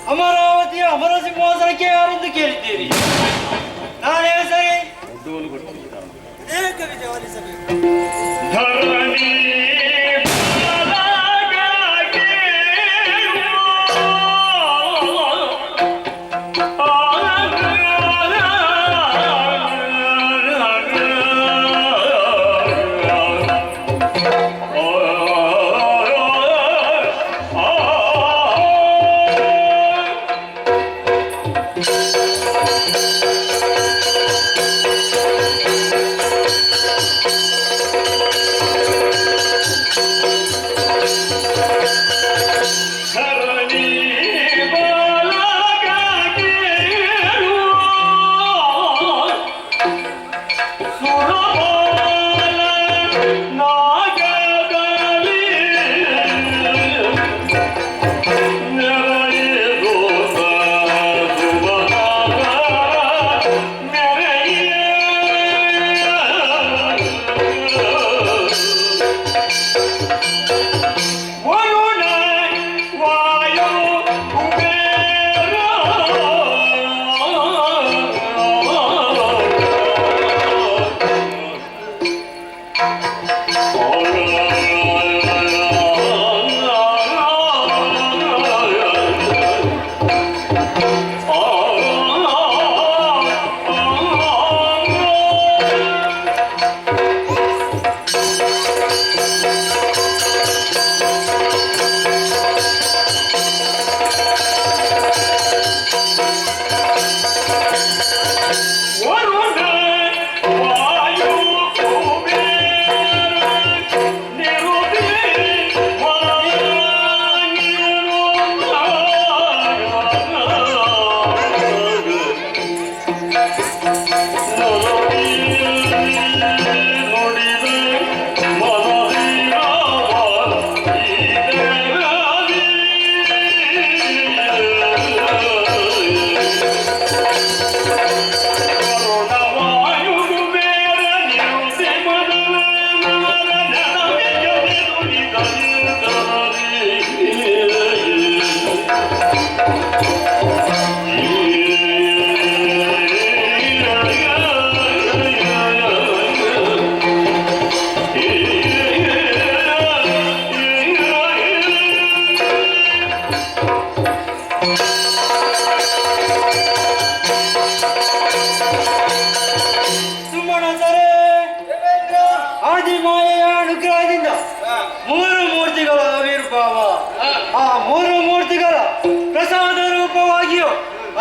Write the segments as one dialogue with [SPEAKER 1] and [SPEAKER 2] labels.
[SPEAKER 1] ಅಮರಾವತಿಯ ಅಮರ ಸಿಂಹಾಸನಕ್ಕೆ ಯಾರೆಂದು ಕೇಳಿದ್ದೀರಿ? ನಾನೇ ಸರಿ ಕವಿತೆ ವಾಲಿಸಬೇಕು.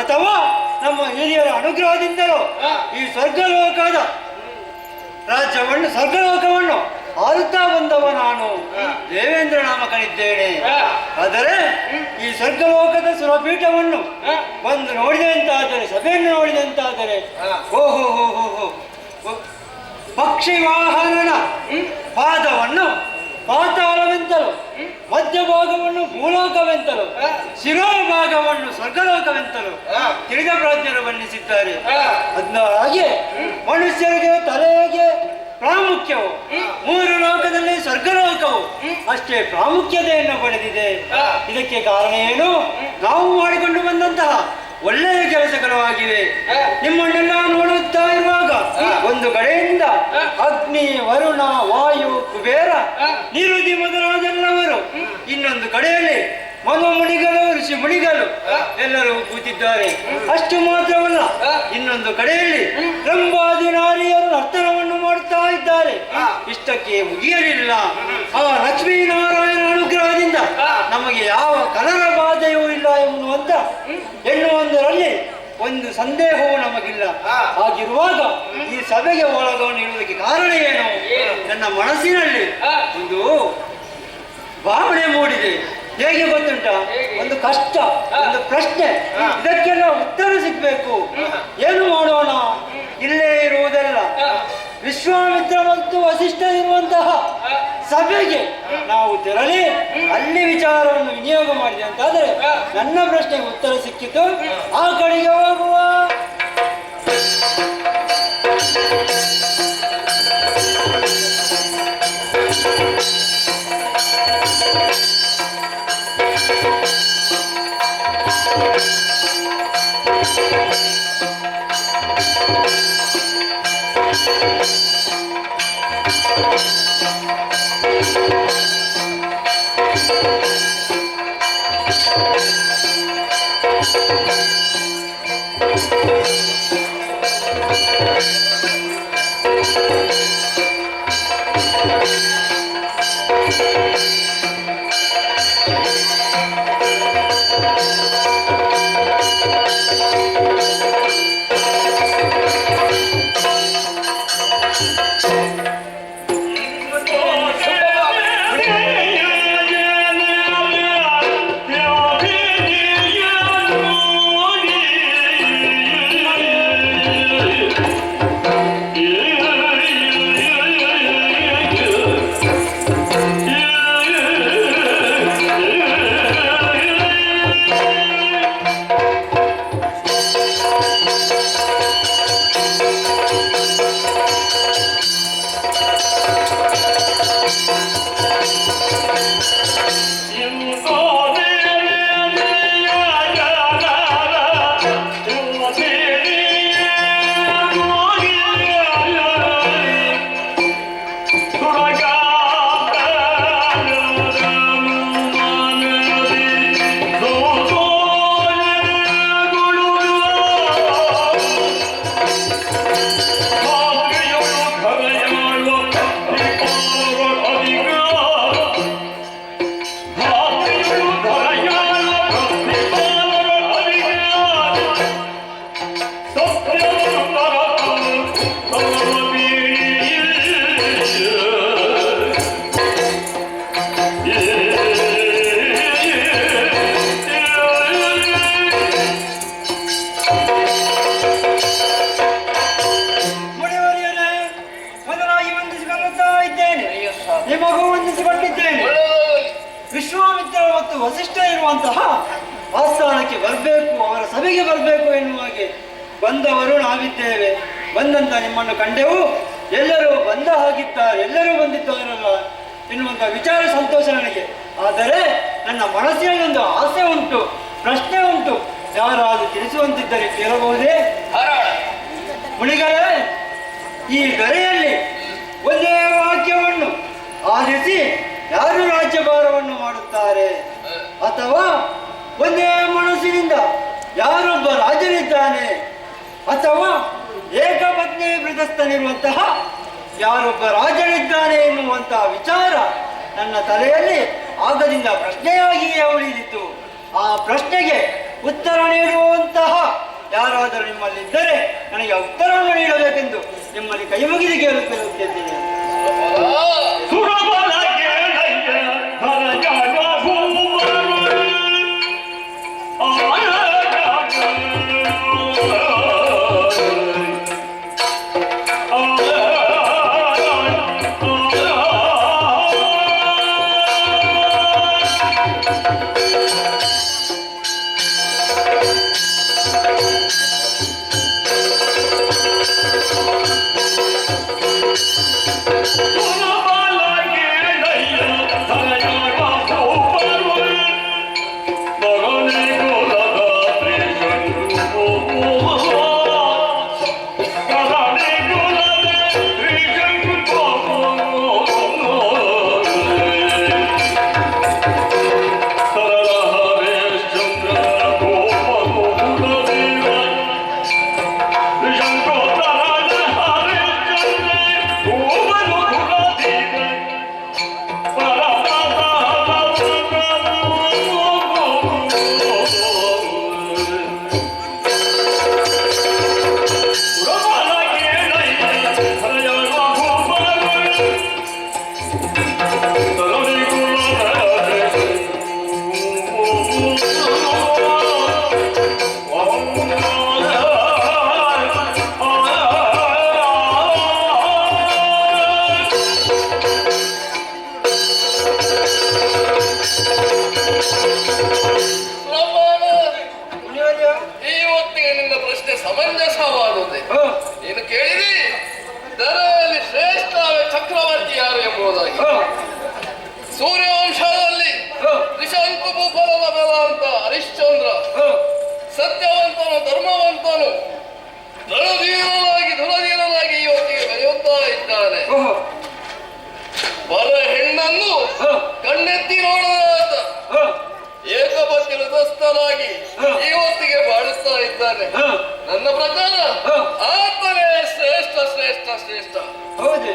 [SPEAKER 1] ಅಥವಾ ನಮ್ಮ ಹಿರಿಯರ ಅನುಗ್ರಹದಿಂದಲೂ ಈ ಸ್ವರ್ಗಲೋಕದ ರಾಜ್ಯವನ್ನು ಸ್ವರ್ಗಲೋಕವನ್ನು ಆಳುತ್ತಾ ಬಂದವ ನಾನು ದೇವೇಂದ್ರ ನಾಮಕನಿದ್ದೇನೆ. ಆದರೆ ಈ ಸ್ವರ್ಗಲೋಕದ ಸುರಪೀಠವನ್ನು ಬಂದು ನೋಡಿದೆ ಅಂತಾದರೆ, ಸಭೆಯನ್ನು ನೋಡಿದೆ ಅಂತಾದರೆ, ಓಹೋ ಹೋ ಹೋ ಹೋ ಪಕ್ಷಿ ವಾಹನನ ಪಾದವನ್ನು ಪಾತಾಳವೆಂತಲೂ, ಮಧ್ಯಭಾಗವನ್ನು ಭೂಲೋಕವೆಂತಲೂ, ಶಿರೋಭಾಗವನ್ನು ಸ್ವರ್ಗಲೋಕವೆಂತಲೂ ತಿಳಿದ ಪ್ರಾಜ್ಞರು ಬಣ್ಣಿಸಿದ್ದಾರೆ. ಹಾಗೆ ಮನುಷ್ಯರಿಗೆ ತಲೆಗೆ ಪ್ರಾಮುಖ್ಯವು ಮೂರು ಲೋಕದಲ್ಲಿ ಸ್ವರ್ಗಲೋಕವು ಅಷ್ಟೇ ಪ್ರಾಮುಖ್ಯತೆಯನ್ನು ಪಡೆದಿದೆ. ಇದಕ್ಕೆ ಕಾರಣ ಏನು? ನಾವು ಮಾಡಿಕೊಂಡು ಬಂದಂತಹ ಒಳ್ಳೆಯ ಕೆಲಸಗಳು ಆಗಿವೆ. ನಿಮ್ಮನ್ನೆಲ್ಲ ನೋಡುತ್ತಾ ಇರುವಾಗ ಒಂದು ಕಡೆಯಿಂದ ಅಗ್ನಿ, ವರುಣ, ವಾಯು, ಕುಬೇರ, ನಿರುದಿ ಮೊದಲಾದೆಲ್ಲವರು, ಇನ್ನೊಂದು ಕಡೆಯಲ್ಲಿ ಮನೋಮುನಿಗಳು, ಋಷಿ ಮುನಿಗಳು ಎಲ್ಲರೂ ಕೂತಿದ್ದಾರೆ. ಅಷ್ಟು ಮಾತ್ರವಲ್ಲ, ಇನ್ನೊಂದು ಕಡೆಯಲ್ಲಿ ರಂಭಾದಿ ನಾರಿಯರು ನರ್ತನವನ್ನು ಮಾಡುತ್ತಾ ಇದ್ದಾರೆ. ಇಷ್ಟಕ್ಕೆ ಮುಗಿಯಲಿಲ್ಲ. ಆ ಲಕ್ಷ್ಮೀನಾರಾಯಣ ಅನುಗ್ರಹದಿಂದ ನಮಗೆ ಯಾವ ಕಲರ ಬಾಧೆಯೂ ಇಲ್ಲ ಎನ್ನುವುದರಲ್ಲಿ ಒಂದು ಸಂದೇಹವೂ ನಮಗಿಲ್ಲ. ಹಾಗಿರುವಾಗ ಈ ಸಭೆಗೆ ಒಳಗೊಂಡು ಇರುವುದಕ್ಕೆ ಕಾರಣ ಏನು? ನನ್ನ ಮನಸ್ಸಿನಲ್ಲಿ ಒಂದು ಭಾವನೆ ಮೂಡಿದೆ. ಹೇಗೆ ಗೊತ್ತುಂಟ? ಒಂದು ಕಷ್ಟ, ಒಂದು ಪ್ರಶ್ನೆ, ಇದಕ್ಕೆಲ್ಲ ಉತ್ತರ ಸಿಗ್ಬೇಕು. ಏನು ಮಾಡೋಣ? ಇಲ್ಲೇ ಇರುವುದಲ್ಲ, ವಿಶ್ವಾಮಿತ್ರ ಮತ್ತು ವಸಿಷ್ಠ ಇರುವಂತಹ ಸಭೆಗೆ ನಾವು ತೆರಳಿ ಅಲ್ಲಿ ವಿಚಾರವನ್ನು ವಿನಿಯೋಗ ಮಾಡಿದೆ ಅಂತಾದರೆ ನನ್ನ ಪ್ರಶ್ನೆಗೆ ಉತ್ತರ ಸಿಕ್ಕಿತು. ಆ ಕಡೆಗೆ ಹೋಗುವ. ವಿಶ್ವಾಮಿತ್ರ ಮತ್ತು ವಸಿಷ್ಠ ಇರುವಂತಹ ಆಸ್ಥಾನಕ್ಕೆ ಬರಬೇಕು, ಅವರ ಸಭೆಗೆ ಬರಬೇಕು ಎನ್ನುವ ಹಾಗೆ ಬಂದವರು ನಾವಿದ್ದೇವೆ. ಬಂದಂತ ನಿಮ್ಮನ್ನು ಕಂಡೆವು, ಎಲ್ಲರೂ ಬಂದ ಹಾಗಿದ್ದಾರೆ, ಎಲ್ಲರೂ ಬಂದಿದ್ದಾರಲ್ಲ ಎನ್ನುವಂತಹ ವಿಚಾರ ಸಂತೋಷ ನನಗೆ. ಆದರೆ ನನ್ನ ಮನಸ್ಸಿನಲ್ಲಿ ಒಂದು ಆಸೆ ಉಂಟು, ಪ್ರಶ್ನೆ ಉಂಟು, ಯಾರಾದರೂ ತಿಳಿಸುವಂತಿದ್ದರೆ ಕೇಳಬಹುದೇ? ಮುನಿಗಳೇ, ಈ ದೊರೆಯಲ್ಲಿ ಒಂದೇ ವಾಕ್ಯವನ್ನು ಆರಿಸಿ ಯಾರು ರಾಜ್ಯಭಾರವನ್ನು ಮಾಡುತ್ತಾರೆ, ಅಥವಾ ಒಂದೇ ಮನಸ್ಸಿನಿಂದ ಯಾರೊಬ್ಬ ರಾಜನಿದ್ದಾನೆ, ಅಥವಾ ಏಕಪತ್ನಿ ವೃತಸ್ಥನಿರುವಂತಹ ಯಾರೊಬ್ಬ ರಾಜನಿದ್ದಾನೆ ಎನ್ನುವಂತಹ ವಿಚಾರ ನನ್ನ ತಲೆಯಲ್ಲಿ ಆಗದಿಂದ ಪ್ರಶ್ನೆಯಾಗಿಯೇ ಉಳಿದಿತ್ತು. ಆ ಪ್ರಶ್ನೆಗೆ ಉತ್ತರ ನೀಡುವಂತಹ ಯಾರಾದರೂ ನಿಮ್ಮಲ್ಲಿದ್ದರೆ ನನಗೆ ಉತ್ತರವನ್ನು ನೀಡಬೇಕೆಂದು ನಿಮ್ಮಲ್ಲಿ ಕೈ ಮುಗಿದು ಕೇಳುತ್ತಿದ್ದೇನೆ.
[SPEAKER 2] ಸೂರ್ಯವಂಶದಲ್ಲಿ ತ್ರಿಶಂಕು ಭೂಫಲದ ಬೆಲ ಅಂತ ಹರಿಶ್ಚಂದ್ರ ಸತ್ಯವಂತನು ಧರ್ಮವಂತನು ಧುರಧೀರನಾಗಿ ಇವತ್ತಿಗೆ ಬೆಳೆಯುತ್ತಾ ಇದ್ದಾನೆ. ಬಲ ಹೆಣ್ಣನ್ನು ಕಣ್ಣೆತ್ತಿ ನೋಡದ ಏಕಪತಿ ಹೃದಸ್ಥನಾಗಿ ಇವತ್ತಿಗೆ ಬಾಳುತ್ತಾ ಇದ್ದಾನೆ. ನನ್ನ ಪ್ರಕಾರ ಆತನೇ ಶ್ರೇಷ್ಠ ಶ್ರೇಷ್ಠ ಶ್ರೇಷ್ಠ.
[SPEAKER 1] ಹೌದು.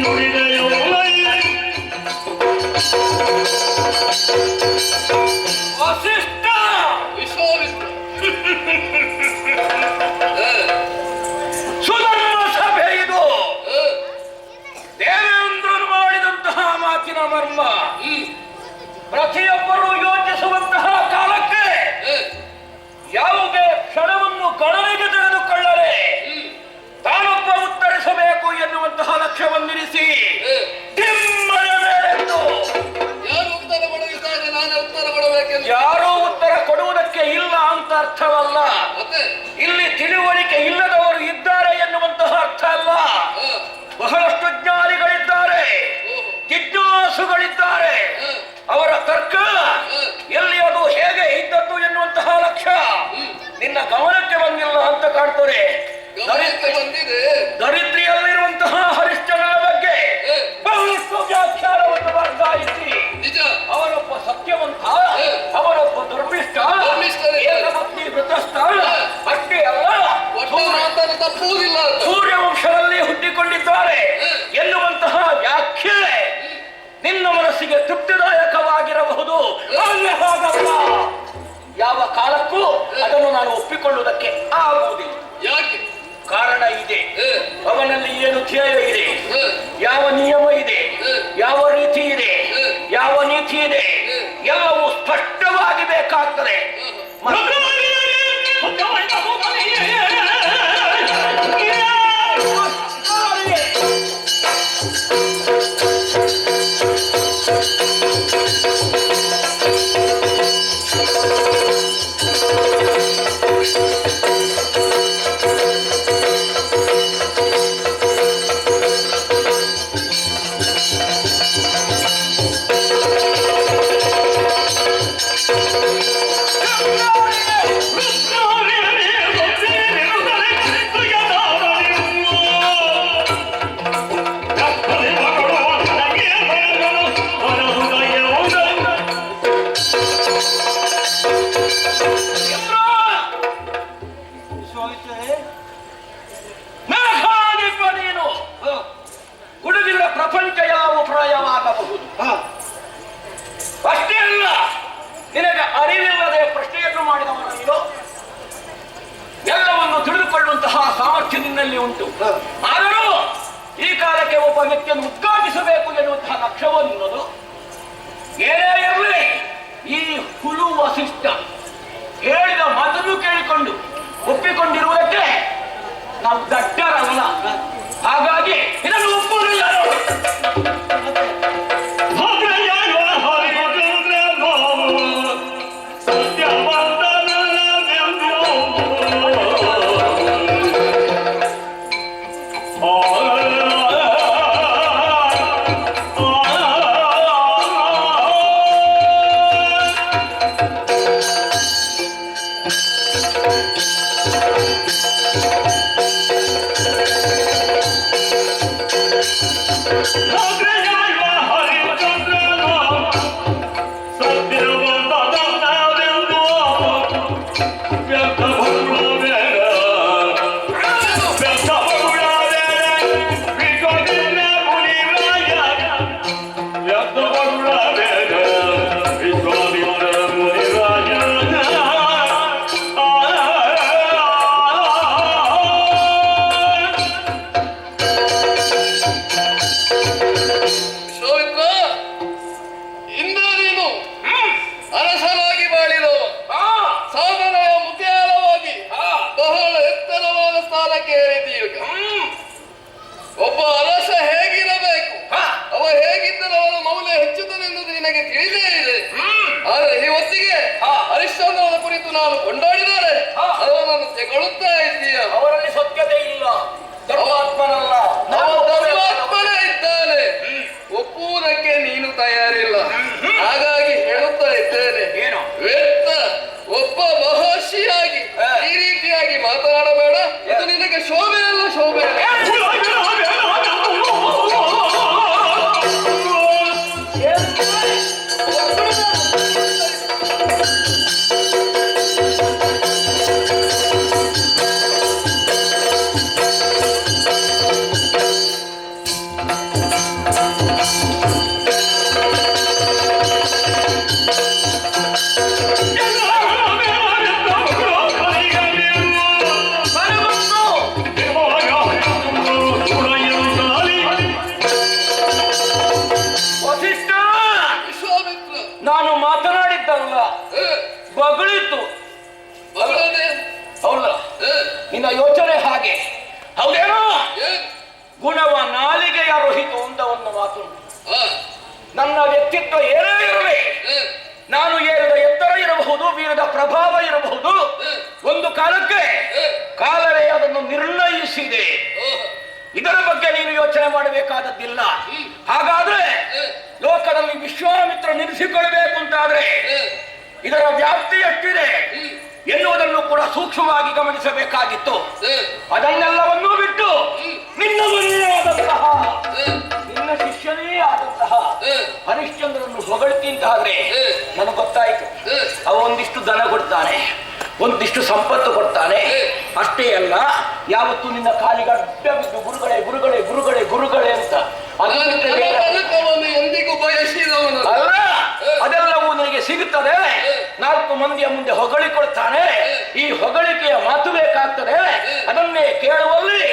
[SPEAKER 2] ನುಡಿದೆಯೋ
[SPEAKER 3] ಮಾತಿನ ಮರ್ಮ ಪ್ರತಿಯೊಬ್ಬರು ಯೋಚಿಸುವಂತಹ ಕಾಲಕ್ಕೆ ಯಾವುದೇ ಕ್ಷಣವನ್ನು ಗಣನೆಗೆ ತೆಗೆದುಕೊಳ್ಳದೆ ತಾನೊಬ್ಬ ಉತ್ತರಿಸಬೇಕು ಎನ್ನುವಂತಹ ಲಕ್ಷ್ಯವನ್ನಿರಿಸಿ
[SPEAKER 2] ಯಾರು ಉತ್ತರ ಕೊಡಬೇಕಾದ್ರೆ ನಾನೇ ಉತ್ತರ ಕೊಡಬೇಕೆಂದು
[SPEAKER 3] ಯಾರೂ ಉತ್ತರ ಕೊಡುವುದಕ್ಕೆ ಇಲ್ಲ ಅಂತ ಅರ್ಥವಲ್ಲ. ಇಲ್ಲಿ ತಿಳುವಳಿಕೆ ಇಲ್ಲದವರು ಇದ್ದಾರೆ ಎನ್ನುವಂತಹ ಅರ್ಥ ಅಲ್ಲ. ಬಹಳಷ್ಟು ಜ್ಞಾನಿಗಳಿದ್ದಾರೆ, ಜಿಜ್ಞಾಸುಗಳಿದ್ದಾರೆ. ಅವರ ತರ್ಕ ಎಲ್ಲಿ ಅದು ಹೇಗೆ ಇದ್ದದ್ದು ಎನ್ನುವಂತಹ ಲಕ್ಷ್ಯ ನಿನ್ನ ಗಮನಕ್ಕೆ ಬಂದಿಲ್ಲ ಅಂತ ಕಾಣ್ತದೆ. ದರಿದ್ರಿಯಲ್ಲಿರುವಂತಹ ಹರಿಶ್ಚಂದ್ರನ ಬಗ್ಗೆ ಬಹಳಷ್ಟು ವ್ಯಾಖ್ಯಾನವನ್ನು ವರ್ಗಾಯಿಸಿ ಅವರೊಬ್ಬ ಸತ್ಯವಂತ, ಅವರೊಬ್ಬ ಧರ್ಮಿಷ್ಠ, ಏಕಪತ್ನಿ ವ್ರತಸ್ಥ, ಅಷ್ಟೇ ಅಲ್ಲ
[SPEAKER 2] ತಪ್ಪುವುದಿಲ್ಲ,
[SPEAKER 3] ಸೂರ್ಯವಂಶದಲ್ಲಿ ಹುಟ್ಟಿಕೊಂಡಿದ್ದಾರೆ ಎನ್ನುವಂತಹ ವ್ಯಾಖ್ಯೆ ನಿನ್ನ ಮನಸ್ಸಿಗೆ ತೃಪ್ತಿದಾಯಕವಾಗಿರಬಹುದು. ಹಾಗಲ್ಲ, ಯಾವ ಕಾಲಕ್ಕೂ ಅದನ್ನು ನಾನು ಒಪ್ಪಿಕೊಳ್ಳುವುದಕ್ಕೆ ಆಗುವುದಿಲ್ಲ.
[SPEAKER 2] ಯಾಕೆ?
[SPEAKER 3] ಕಾರಣ ಇದೆ. ಅವನಲ್ಲಿ ಏನು ಧ್ಯೇಯ ಇದೆ, ಯಾವ ನಿಯಮ ಇದೆ, ಯಾವ ರೀತಿ ಇದೆ, ಯಾವ ನೀತಿ ಇದೆ, ಎಲ್ಲವೂ ಸ್ಪಷ್ಟವಾಗಿ ಬೇಕಾಗ್ತದೆ. ಹುಡುಗಿನ ಪ್ರಪಂಚ ಯಾವ ಪ್ರಾಯವಾಗಬಹುದು. ಅಷ್ಟೇ ಅಲ್ಲ, ನಿನಗೆ ಅರಿವಿಲ್ಲದೆ ಪ್ರಶ್ನೆಯನ್ನು ಮಾಡಿದವನು ನೀನು. ಎಲ್ಲವನ್ನು ತಿಳಿದುಕೊಳ್ಳುವಂತಹ ಸಾಮರ್ಥ್ಯ ನಿನ್ನಲ್ಲಿ ಉಂಟು. ಆದರೂ ಈ ಕಾಲಕ್ಕೆ ಒಬ್ಬ ವ್ಯಕ್ತಿಯನ್ನು ಉದ್ಘಾಟಿಸಬೇಕು ಎನ್ನುವಂತಹ ಲಕ್ಷ್ಯವೋ ನಿನ್ನದು. ಏನೇ ಇರಲಿ, ಈ ಹುಲು ವಸಿಷ್ಠ ಹೇಳಿದ ಮಾತನ್ನು ಕೇಳಿಕೊಂಡು ಒಪ್ಪಿಕೊಂಡಿರುವುದಕ್ಕೆ ನಾವು ದಡ್ಡರಲ್ಲ. ಹಾಗಾಗಿ ಇದನ್ನು ಒಪ್ಪುವುದಿಲ್ಲ.
[SPEAKER 2] ಒಬ್ಬ ಅರಸ ಹೇಗಿರಬೇಕು, ಅವ ಹೇಗಿದ್ದರೆ ಅವನ ಮೌಲ್ಯ ಹೆಚ್ಚುತ್ತಾನೆಂಬುದು ನಿನಗೆ ತಿಳಿದೇ ಇದೆ. ಆದರೆ ಈ ಹೊತ್ತಿಗೆ ಹರಿಶ್ಚಂದ್ರನ ಕುರಿತು ನಾನು ಕೊಂಡಾಡಿದರೆ ಅವನನ್ನು ತೆಗಳುತ್ತಾ ಇದ್ದೀಯ.
[SPEAKER 3] ಅವರಲ್ಲಿ ಸತ್ಯತೆ ಇಲ್ಲ, ಧರ್ಮಾತ್ಮನಲ್ಲ.
[SPEAKER 2] ಧರ್ಮಾತ್ಮನೇ ಇದ್ದಾನೆ, ಒಪ್ಪುವುದಕ್ಕೆ ನೀನು ತಯಾರಿಲ್ಲ. ಹಾಗಾಗಿ ಹೇಳುತ್ತಾ ಇದ್ದೇನೆ, ವ್ಯಕ್ತ ಒಬ್ಬ ಮಹರ್ಷಿಯಾಗಿ ಈ ರೀತಿಯಾಗಿ ಮಾತನಾಡಬೇಡ. ಇದು ನಿನಗೆ ಶೋಭೆ ಅಲ್ಲ, ಶೋಭೆ ಅಲ್ಲ.
[SPEAKER 3] ಬರಬಹುದು ಬಗಳಿತ್ತು.
[SPEAKER 2] ಬಗಳದೆ
[SPEAKER 3] ಹೌದಾ? ನಿನ್ನ ಯೋಚನೆ ಹಾಗೆ ಹೌದೇನೋ? ಗುಣವ ನಾಲಿಗೆಯ ರೋಹಿತು ಅಂತ ಒಂದು ಮಾತು. ನನ್ನ ವ್ಯಕ್ತಿತ್ವ ಏನೇ ಇರಲಿ, ನಾನು ಏರಿದ ಎತ್ತರ ಇರಬಹುದು, ಬೀರದ ಪ್ರಭಾವ ಇರಬಹುದು, ಒಂದು ಕಾಲಕ್ಕೆ ಕಾಲವೇ ಅದನ್ನು ನಿರ್ಣಯಿಸಿದೆ. ಇದರ ಬಗ್ಗೆ ನೀನು ಯೋಚನೆ ಮಾಡಬೇಕಾದದ್ದಿಲ್ಲ. ಹಾಗಾದ್ರೆ ಲೋಕದಲ್ಲಿ ವಿಶ್ವಾಮಿತ್ರ ನಿಲ್ಲಿಸಿಕೊಳ್ಳಬೇಕು ಅಂತಾದ್ರೆ ಇದರ ವ್ಯಾಪ್ತಿ ಎಷ್ಟಿದೆ ಎನ್ನುವುದನ್ನು ಕೂಡ ಸೂಕ್ಷ್ಮವಾಗಿ ಗಮನಿಸಬೇಕಾಗಿತ್ತು. ಅದನ್ನೆಲ್ಲವನ್ನೂ ಬಿಟ್ಟು ನಿನ್ನವನೇ ಆದಂತಹ, ನಿನ್ನ ಶಿಷ್ಯನೇ ಆದಂತಹ ಹರಿಶ್ಚಂದ್ರನ್ನು ಹೊಗಳ್ತಿಂತಾದ್ರೆ ನನಗೆ ಗೊತ್ತಾಯ್ತು. ಅವ ಒಂದಿಷ್ಟು ದನ ಕೊಡ್ತಾನೆ, ಒಂದಿಷ್ಟು ಸಂಪತ್ತು ಕೊಡ್ತಾನೆ. ಅಷ್ಟೇ ಅಲ್ಲ, ಯಾವತ್ತು ನಿನ್ನ ಕಾಲಿಗೆ ಅಡ್ಡ ಬಿದ್ದು ಗುರುಗಳೇ ಗುರುಗಳೇ ಗುರುಗಳೇ ಗುರುಗಳೇ ಅಂತ
[SPEAKER 2] ಎಂದಿಗೂ ಬಯಸಿದವನು
[SPEAKER 3] ಅಲ್ಲ, ಅದೆಲ್ಲವೂ ನಿನಗೆ ಸಿಗುತ್ತದೆ. 4 ಮಂದಿಯ ಮುಂದೆ ಹೊಗಳಿಕೊಳ್ತಾನೆ. ಈ ಹೊಗಳಿಕೆಯ ಮಾತು ಬೇಕಾಗ್ತದೆ. ಅದನ್ನೇ ಕೇಳುವಲ್ಲಿ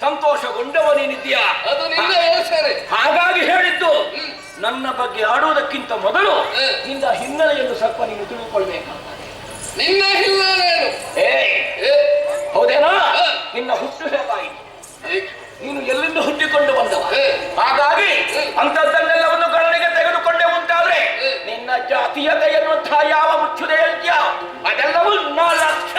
[SPEAKER 3] ಸಂತೋಷಗೊಂಡವನೇನಿದ್ದೀಯಾ?
[SPEAKER 2] ಅದು ನಿನ್ನ ಯೋಚನೆ.
[SPEAKER 3] ಹಾಗಾಗಿ ಹೇಳಿದ್ದು, ನನ್ನ ಬಗ್ಗೆ ಆಡುವುದಕ್ಕಿಂತ ಮೊದಲು ನಿನ್ನ ಹಿನ್ನೆಲೆಯನ್ನು ಸ್ವಲ್ಪ ನೀನು ತಿಳಿದುಕೊಳ್ಬೇಕಾಗ್ತದೆ.
[SPEAKER 2] ನಿನ್ನ ಹಿನ್ನೆಲೆಯನ್ನು
[SPEAKER 3] ಹೌದೇನಾ? ನಿನ್ನ ಹುಟ್ಟು ಹೇಗಾಯಿತು, ನೀನು ಎಲ್ಲಿಂದ ಹುಟ್ಟಿಕೊಂಡು ಬಂದವ. ಹಾಗಾಗಿ ಅಂಥದ್ದನ್ನೆಲ್ಲವನ್ನು ಗಣನೆಗೆ ತೆಗೆದುಕೊಂಡೆ ಉಂಟಾದ್ರೆ ನಿನ್ನ ಜಾತೀಯತೆ ಎನ್ನುವಂತಹ ಯಾವ ಮುಚ್ಚುದೆ ಅಂತ್ಯ ಅದೆಲ್ಲವೂ ನಾಲಕ್ಷ.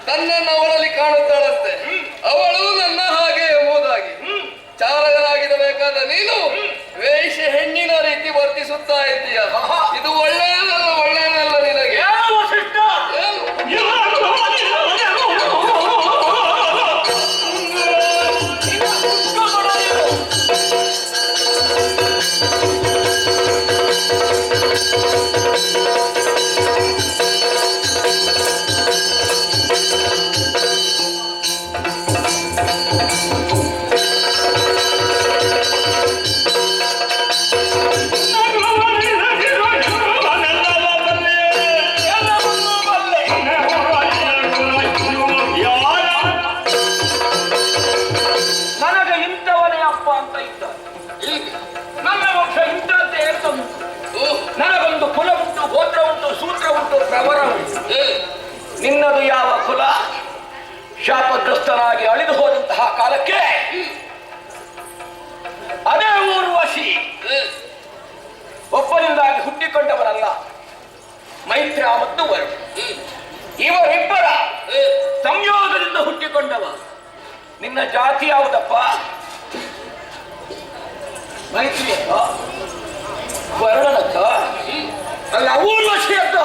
[SPEAKER 2] ನನ್ನನ್ನು ಅವಳಲ್ಲಿ ಕಾಣುತ್ತಾಳಂತೆ. ಅವಳು ನನ್ನ ಹಾಗೆ ಎಂಬುದಾಗಿ ಚಾರಕರಾಗಿರಬೇಕಾದ ನೀನು ವೇಶ್ಯ ಹೆಣ್ಣಿನ ರೀತಿ ವರ್ತಿಸುತ್ತಾ ಇದ್ದೀಯ. ಇದು ಒಳ್ಳೆಯದಲ್ಲ, ಒಳ್ಳೆಯದಲ್ಲ ನಿನಗೆ.
[SPEAKER 3] ನನಗೊಂದು ಕುಲ ಉಂಟು, ಗೋತ್ರ ಉಂಟು, ಸೂತ್ರ ಉಂಟು, ಪ್ರವರ ಉಂಟು. ನಿನ್ನದು ಯಾವ ಕುಲ? ಶಾಪಗ್ರಸ್ತನಾಗಿ ಅಳಿದು ಹೋದಂತಹ ಕಾಲಕ್ಕೆ ಅದೇ ಊರ್ವಶಿ ಒಬ್ಬನಿಂದಾಗಿ ಹುಟ್ಟಿಕೊಂಡವರಲ್ಲ, ಮೈತ್ರ ಮತ್ತು ವರುಣ ಇವರಿಬ್ಬರ ಸಂಯೋಗದಿಂದ ಹುಟ್ಟಿಕೊಂಡವ. ನಿನ್ನ ಜಾತಿ ಯಾವುದಪ್ಪ? ಮೈತ್ರಿ ಅಂತ, ವರುಣನಂತ ಅಲ್ಲ, ಊರ್ವಶಿ ಅಂತ.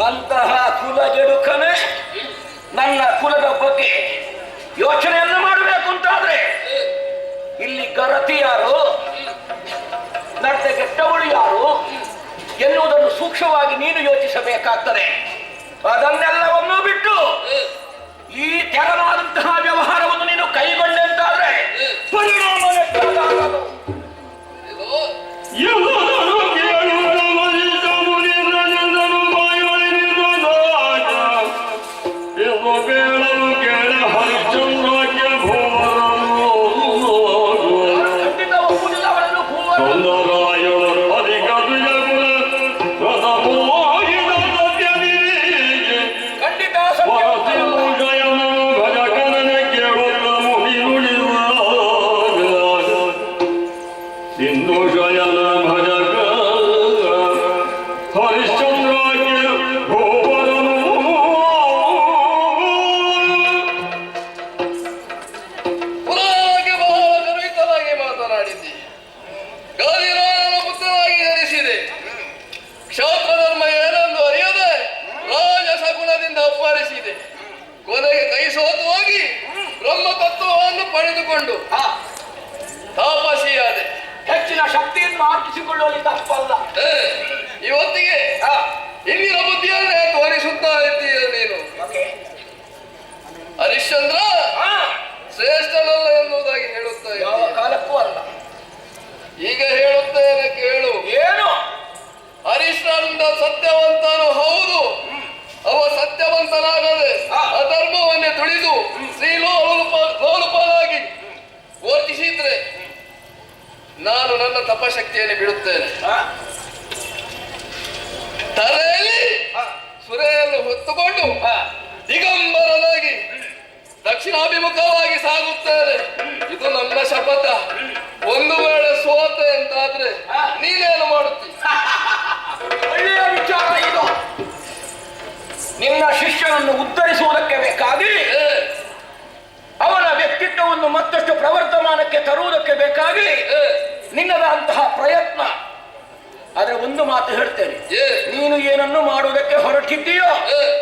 [SPEAKER 3] ಅಂತಹ ಕುಲಗೆಡುಕನೇ ನನ್ನ ಪ್ರತ್ಯಕ್ಷವಾಗಿ ನೀನು ಯೋಚಿಸಬೇಕಾಗ್ತದೆ. ಅದನ್ನೆಲ್ಲವನ್ನೂ ಬಿಟ್ಟು ಈ ತೆರನಾದಂತಹ ವ್ಯವಹಾರವನ್ನು ನೀನು ಕೈಗೊಂಡೆ ಅಂತಾದ್ರೆ ಪರಿಣಾಮ ನೆಟ್ಟಾಗದು.
[SPEAKER 2] ಕೊನೆಗೆ ಕೈ ಸೋತು ಹೋಗಿ ಬ್ರಹ್ಮತತ್ವವನ್ನು ಪಡೆದುಕೊಂಡು ತಾಪಸಿಯಾದೆ.
[SPEAKER 3] ಹೆಚ್ಚಿನ ಶಕ್ತಿಯನ್ನು ಆರ್ಜಿಸಿಕೊಳ್ಳುವಲ್ಲಿ ತಪ್ಪಲ್ಲ.
[SPEAKER 2] ಇವತ್ತಿಗೆ ಇಂದಿನ ಬುದ್ಧಿಯನ್ನೇ ತೋರಿಸುತ್ತಾ ಇದ್ದೀಯ ನೀನು. ಹರಿಶ್ಚಂದ್ರ ಶ್ರೇಷ್ಠನಲ್ಲ ಎನ್ನುವುದಾಗಿ ಹೇಳುತ್ತಾ
[SPEAKER 3] ಯಾವ ಕಾಲಕ್ಕೂ ಅಲ್ಲ.
[SPEAKER 2] ಈಗ ಹೇಳುತ್ತೇನೆ ಕೇಳು.
[SPEAKER 3] ಏನು?
[SPEAKER 2] ಹರಿಶ್ಚಂದ್ರ ಸತ್ಯವಂತನು ಹೌದು. ಅವ ಸತ್ಯವಂತನಾಗದೆ ಅಧರ್ಮವನ್ನೇ ತುಳಿದು ಶ್ರೀಲೋಲುಪನಾಗಿ ವರ್ತಿಸಿದ್ರೆ ನಾನು ನನ್ನ ತಪಶಕ್ತಿಯನ್ನು ಬಿಡುತ್ತೇನೆ. ತಲೆಯಲ್ಲಿ ಸುರೆಯನ್ನು ಹೊತ್ತುಕೊಂಡು ದಿಗಂಬರನಾಗಿ ದಕ್ಷಿಣಾಭಿಮುಖವಾಗಿ ಸಾಗುತ್ತೇನೆ. ಇದು ನನ್ನ ಶಪಥ. ಒಂದು ವೇಳೆ ಸೋತೆ ಅಂತಾದ್ರೆ ನೀನೇನು ಮಾಡುತ್ತಿ?
[SPEAKER 3] ಒಳ್ಳೆಯ ವಿಚಾರ ಇದು. ನಿನ್ನ ಶಿಷ್ಯನನ್ನು ಉದ್ಧರಿಸುವುದಕ್ಕೆ ಬೇಕಾಗಿ ಅವನ ವ್ಯಕ್ತಿತ್ವವನ್ನು ಮತ್ತಷ್ಟು ಪ್ರವರ್ಧಮಾನಕ್ಕೆ ತರುವುದಕ್ಕೆ ಬೇಕಾಗಿ ನಿನ್ನದಂತಹ ಪ್ರಯತ್ನ. ಆದ್ರೆ ಒಂದು ಮಾತು ಹೇಳ್ತೇನೆ, ನೀನು ಏನನ್ನು ಮಾಡುವುದಕ್ಕೆ ಹೊರಟಿದ್ದೀಯೋ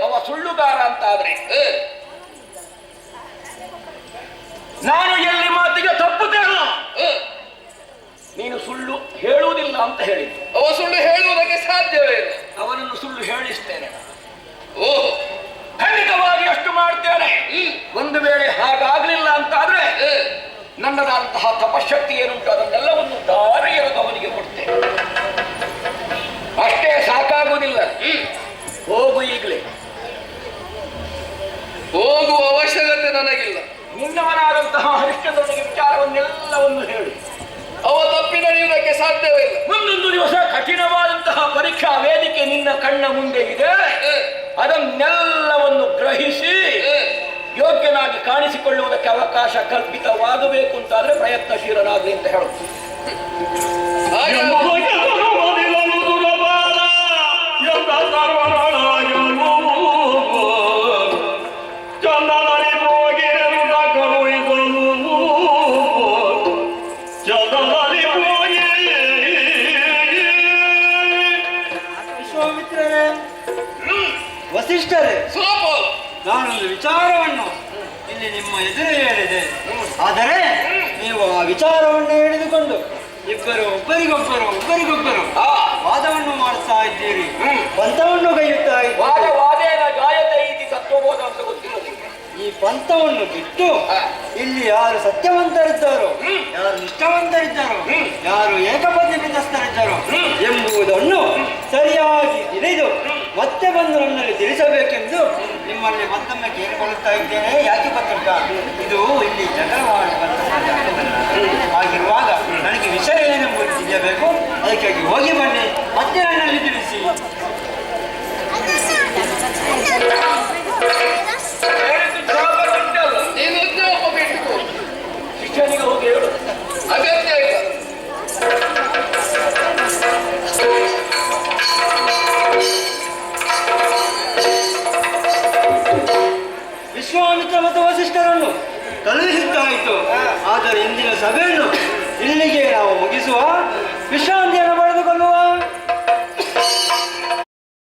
[SPEAKER 3] ಅವ ಸುಳ್ಳುಗಾರ ಅಂತಾದ್ರೆ ನಾನು ಎಲ್ಲಿ ಮಾತಿಗೆ ತಪ್ಪುತ್ತೇನೋ ನೀನು ಸುಳ್ಳು ಹೇಳುವುದಿಲ್ಲ ಅಂತ ಹೇಳಿದ್ದು.
[SPEAKER 2] ಅವ ಸುಳ್ಳು ಹೇಳುವುದಕ್ಕೆ ಸಾಧ್ಯವೇ ಇಲ್ಲ.
[SPEAKER 3] ಅವನನ್ನು ಸುಳ್ಳು ಹೇಳಿಸ್ತೇನೆ.
[SPEAKER 2] ಓಹ್,
[SPEAKER 3] ಖಂಡಿತವಾಗಿ ಅಷ್ಟು ಮಾಡ್ತೇನೆ. ಒಂದು ವೇಳೆ ಹಾಗಾಗ್ಲಿಲ್ಲ ಅಂತಾದ್ರೆ ನನ್ನದಂತಹ ತಪಶಕ್ತಿ ಏನುಂಟು ಅದನ್ನೆಲ್ಲವನ್ನು ದಾರಿ ಎರೆದು ಅವನಿಗೆ ಕೊಡ್ತೇನೆ. ಅಷ್ಟೇ ಸಾಕಾಗುವುದಿಲ್ಲ. ಹೋಗು, ಈಗಲೇ
[SPEAKER 2] ಹೋಗುವ ಅವಶ್ಯಕತೆ ನನಗಿಲ್ಲ.
[SPEAKER 3] ನಿನ್ನವನಾದಂತಹ ಹರಿಶ್ಚಂದ್ರನಿಗೆ ವಿಚಾರವನ್ನೆಲ್ಲವನ್ನು ಹೇಳಿ
[SPEAKER 2] ಅವ ತಪ್ಪಿ ನಡೆಯುವುದಕ್ಕೆ ಸಾಧ್ಯವೇ ಇಲ್ಲ.
[SPEAKER 3] ಮುಂದೊಂದು ದಿವಸ ಕಠಿಣವಾದಂತಹ ಪರೀಕ್ಷಾ ವೇದಿಕೆ ನಿನ್ನ ಕಣ್ಣ ಮುಂದೆ ಇದೆ. ಅದನ್ನೆಲ್ಲವನ್ನು ಗ್ರಹಿಸಿ ಯೋಗ್ಯನಾಗಿ ಕಾಣಿಸಿಕೊಳ್ಳುವುದಕ್ಕೆ ಅವಕಾಶ ಕಲ್ಪಿತವಾಗಬೇಕು ಅಂತಾದ್ರೆ ಪ್ರಯತ್ನಶೀಲನಾಗಲಿ ಅಂತ ಹೇಳುತ್ತೆ.
[SPEAKER 1] ವಿಶ್ವಾಮಿತ್ರರೇ, ವಸಿಷ್ಠರೇ, ನಾನೊಂದು ವಿಚಾರವನ್ನು ಇಲ್ಲಿ ನಿಮ್ಮ ಎದುರು ಹೇಳಿದೆ. ಆದರೆ ನೀವು ಆ ವಿಚಾರವನ್ನು ಹಿಡಿದುಕೊಂಡು ಇಬ್ಬರು ಒಬ್ಬರಿಗೊಬ್ಬರು ವಾದವನ್ನು ಮಾಡುತ್ತಾ ಇದ್ದೀರಿ, ಪಂಥವನ್ನು ಕೈಯುತ್ತಾ ಇದ್ದೀರಿ. ಈ ಪಂಥವನ್ನು ಬಿಟ್ಟು ಇಲ್ಲಿ ಯಾರು ಸತ್ಯವಂತರಿದ್ದಾರೋ, ಯಾರು ನಿಷ್ಠಾವಂತರಿದ್ದಾರೋ, ಯಾರು ಏಕಪತ್ನಿತಸ್ಥರಿದ್ದಾರೋ ಎಂಬುದನ್ನು ಸರಿಯಾಗಿ ತಿಳಿದು ಮತ್ತೆ ಬಂದು ನನ್ನಲ್ಲಿ ತಿಳಿಸಬೇಕೆಂದು ನಿಮ್ಮಲ್ಲಿ ಮತ್ತೊಮ್ಮೆ ಕೇಳಿಕೊಳ್ಳುತ್ತಾ ಇದ್ದೇನೆ. ಯಾಕೆ ಗೊತ್ತುಂಟ, ಇದು ಇಲ್ಲಿ ಜಗಳವಾಡುವಂತಹ ಜಾಗವಲ್ಲ. ಹಾಗಿರುವಾಗ ನನಗೆ ವಿಷಯ ಏನೆಂಬುದು ತಿಳಿಯಬೇಕು. ಅದಕ್ಕಾಗಿ ಹೋಗಿ ಬನ್ನಿ, ಮತ್ತೆ ನನ್ನಲ್ಲಿ ತಿಳಿಸಿ.
[SPEAKER 2] ನೀನು ಉದ್ಯೋಗ ಬಿಟ್ಟು
[SPEAKER 3] ಶಿಕ್ಷಣಿಗೆ ಹೋಗಿ ಹೇಳು,
[SPEAKER 2] ಅಗತ್ಯ ಇಲ್ಲ.
[SPEAKER 1] ವಿಶ್ವಾಮಿತ್ರ ಮತ್ತು ವಸಿಷ್ಠರನ್ನು ಕಳುಹಿಸಿದ್ದಾಯಿತು. ಆದರೆ ಇಂದಿನ ಸಭೆಯನ್ನು ಇಲ್ಲಿಗೆ ನಾವು ಮುಗಿಸುವ. ವಿಶ್ವಾಮಿತ್ರ